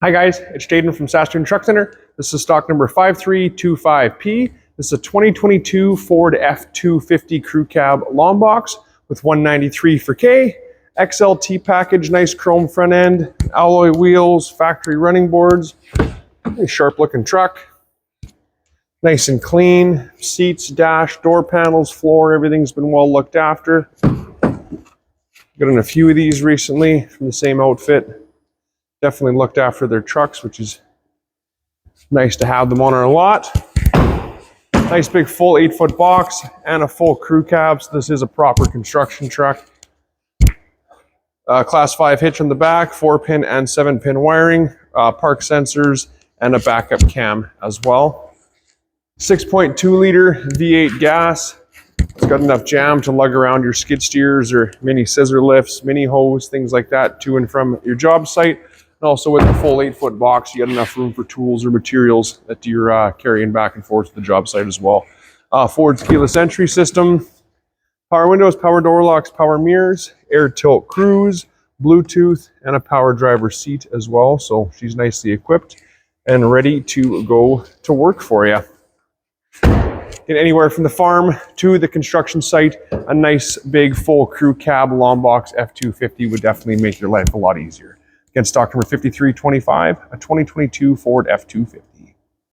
Hi guys, it's Jaden from Saskatoon Truck Center. This is stock number 5325P. This is a 2022 Ford F-250 crew cab long box with 193 for K, XLT package, nice chrome front end, alloy wheels, factory running boards, nice sharp looking truck, nice and clean, seats, dash, door panels, floor, everything's been well looked after. Got in a few of these recently from the same outfit. Definitely looked after their trucks, which is nice to have them on our lot. Nice big full 8-foot box and a full crew cab. So this is a proper construction truck. Class 5 hitch on the back, 4-pin and 7-pin wiring, park sensors, and a backup cam as well. 6.2 liter V8 gas. It's got enough jam to lug around your skid steers or mini scissor lifts, mini hose, things like that to and from your job site. And also with the full 8-foot box, you got enough room for tools or materials that you're carrying back and forth to the job site as well. Ford's keyless entry system, power windows, power door locks, power mirrors, air tilt cruise, Bluetooth, and a power driver seat as well. So she's nicely equipped and ready to go to work for you. Get anywhere from the farm to the construction site, a nice big full crew cab long box F-250 would definitely make your life a lot easier. Again, stock number 5325, a 2022 Ford F-250.